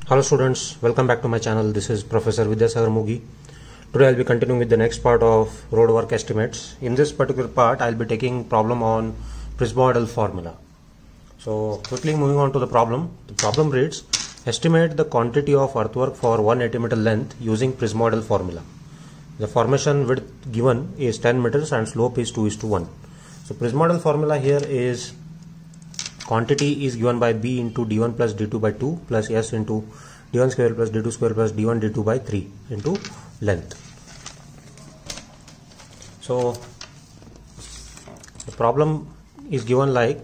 Hello students, welcome back to my channel. This is Professor Vidyasagar Mugi. Today I'll be continuing with the next part of roadwork estimates. In this particular part, I'll be taking problem on Prismodel formula. So quickly moving on to the problem. The problem reads, estimate the quantity of earthwork for 180 meter length using Prismodel formula. The formation width given is 10 meters and slope is 2:1. So Prismodel formula here is quantity is given by B into D1 plus D2 by 2 plus S into D1 square plus D2 square plus D1 D2 by 3 into length. So the problem is given like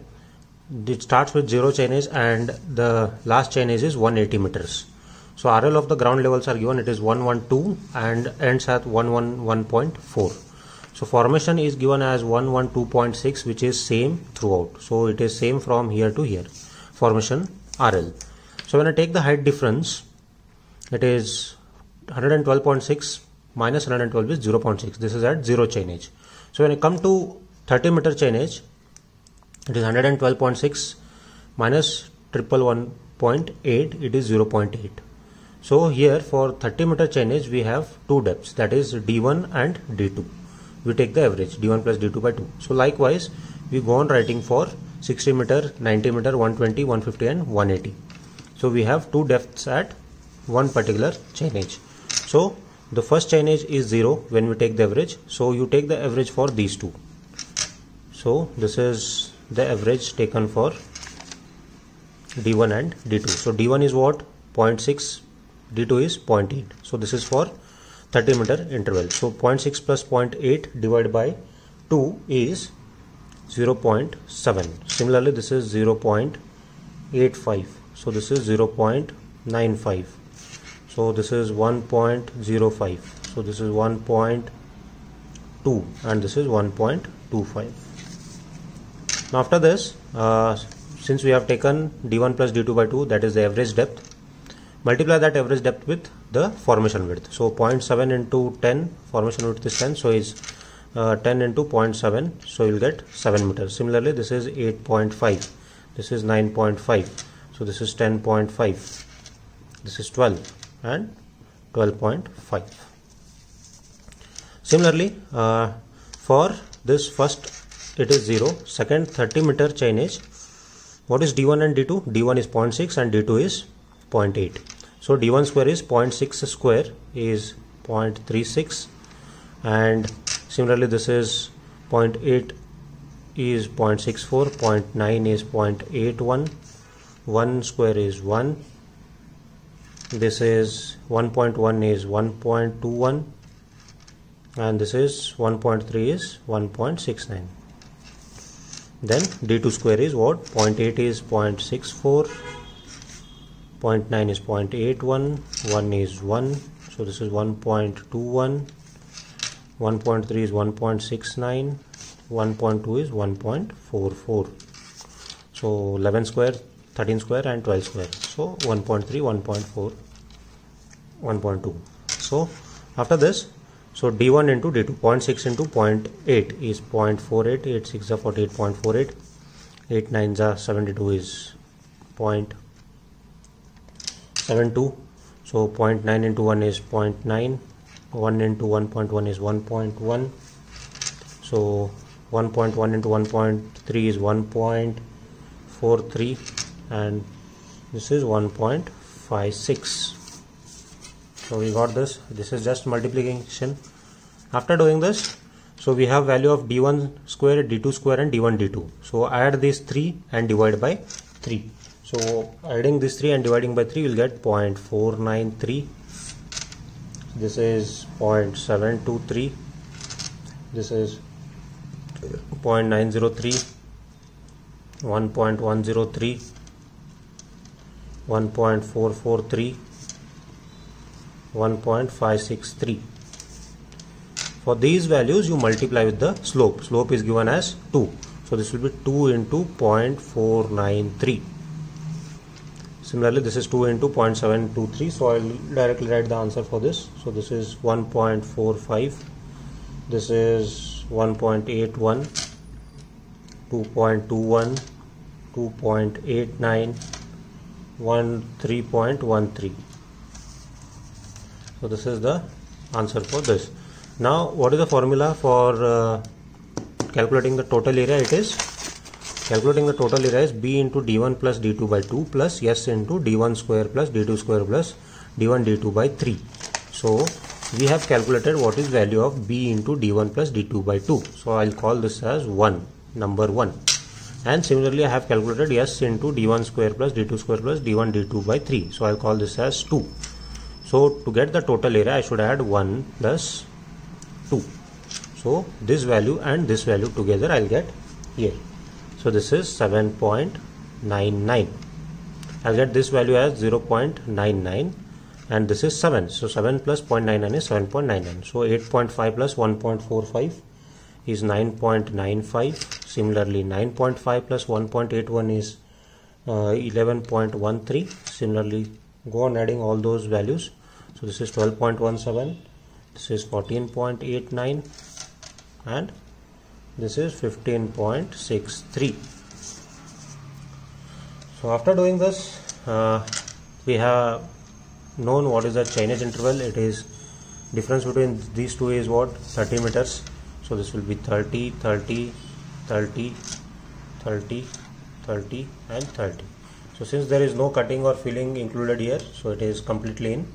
it starts with 0 chainage and the last chainage is 180 meters. So RL of the ground levels are given, it is 112 and ends at 111.4. So formation is given as 112.6, which is same throughout. So it is same from here to here. Formation RL. So when I take the height difference, it is 112.6 minus 112 is 0.6. This is at 0 chainage. So when I come to 30 meter chainage, it is 112.6 minus 111.8. It is 0.8. So here for 30 meter chainage we have two depths, that is D1 and D2. We take the average D1 plus D2 by 2. So likewise we go on writing for 60 meter, 90 meter, 120, 150 and 180. So we have two depths at one particular chainage. So the first chainage is 0 when we take the average. So you take the average for these two. So this is the average taken for D1 and D2. So D1 is what? 0.6, D2 is 0.8. So this is for 30 meter interval. So 0.6 plus 0.8 divided by 2 is 0.7. Similarly, this is 0.85. So this is 0.95. So this is 1.05. So this is 1.2 and this is 1.25. Now after this, since we have taken D1 plus D2 by 2, that is the average depth, multiply that average depth with the formation width. So 0.7 into 10, formation width is 10, so is 10 into 0.7, so you will get 7 meters. Similarly, this is 8.5, this is 9.5, so this is 10.5, this is 12 and 12.5. Similarly, for this first it is 0, second 30 meter chainage, what is D1 and D2? D1 is 0.6 and D2 is 0.8. So D1 square is 0.6 square is 0.36 and similarly this is 0.8 is 0.64, 0.9 is 0.81, 1 square is 1, this is 1.1 is 1.21 and this is 1.3 is 1.69. Then D2 square is what? 0.8 is 0.64, 0.9 is 0.81, 1 is 1, so this is 1.21, 1.3 is 1.69, 1.2 is 1.44. So 11 square, 13 square and 12 square. So 1.3, 1.4, 1.2. So after this, so D1 into D2, 0.6 into 0.8 is 0.48, 8 6 are 48.48, 8 9 are 72 is 0.72. So 0.9 into 1 is 0.9, 1 into 1.1 is 1.1. So 1.1 into 1.3 is 1.43 and this is 1.56. So we got this. This is just multiplication. After doing this, so we have value of D1 square, D2 square and D1 D2. So add these 3 and divide by 3. So adding this 3 and dividing by 3 will get 0.493. This is 0.723. This is 0.903, 1.103, 1.443, 1.563. For these values you multiply with the slope. Slope is given as 2. So this will be 2 into 0.493. Similarly, this is 2 into 0.723. So I will directly write the answer for this. So this is 1.45. This is 1.81, 2.21, 2.89, 13.13. So this is the answer for this. Now what is the formula for calculating the total area? It is calculating the total area is b into d1 plus d2 by 2 plus s into d1 square plus d2 square plus d1 d2 by 3. So we have calculated what is value of b into d1 plus d2 by 2. So I'll call this as 1, number 1. And similarly I have calculated s into d1 square plus d2 square plus d1 d2 by 3. So I'll call this as 2. So to get the total area I should add 1 plus 2. So this value and this value together I'll get here. So this is 7.99. I'll get this value as 0.99 and this is 7. So 7 plus 0.99 is 7.99. So 8.5 plus 1.45 is 9.95. Similarly 9.5 plus 1.81 is 11.13. Similarly go on adding all those values. So this is 12.17. This is 14.89 and this is 15.63. So after doing this we have known what is the chainage interval. It is difference between these two is what? 30 meters. So this will be 30, 30, 30, 30, 30 and 30. So since there is no cutting or filling included here, so it is completely in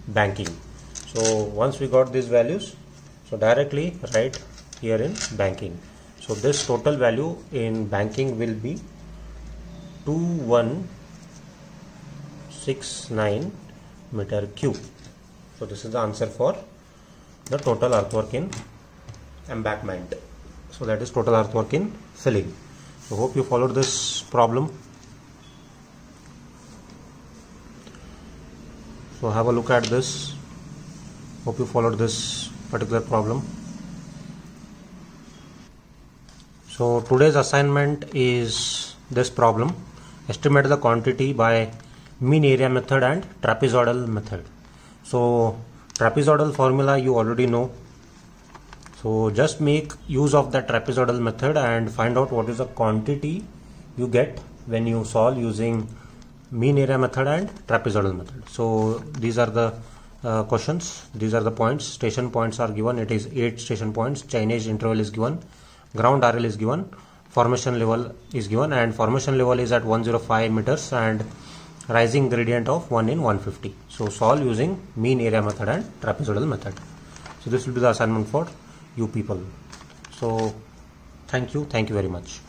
banking. So once we got these values, so directly write here in banking. So this total value in banking will be 2169 meter cube. So this is the answer for the total earthwork in embankment. So that is total earthwork in filling. So hope you followed this problem. So have a look at this. Hope you followed this particular problem. So today's assignment is this problem. Estimate the quantity by mean area method and trapezoidal method. So trapezoidal formula you already know. So just make use of that trapezoidal method and find out what is the quantity you get when you solve using mean area method and trapezoidal method. So these are the questions. These are the points. Station points are given. It is 8 station points. Chainage interval is given. Ground RL is given. Formation level is given, and formation level is at 105 meters and rising gradient of 1 in 150. So solve using mean area method and trapezoidal method. So this will be the assignment for you people. So thank you very much.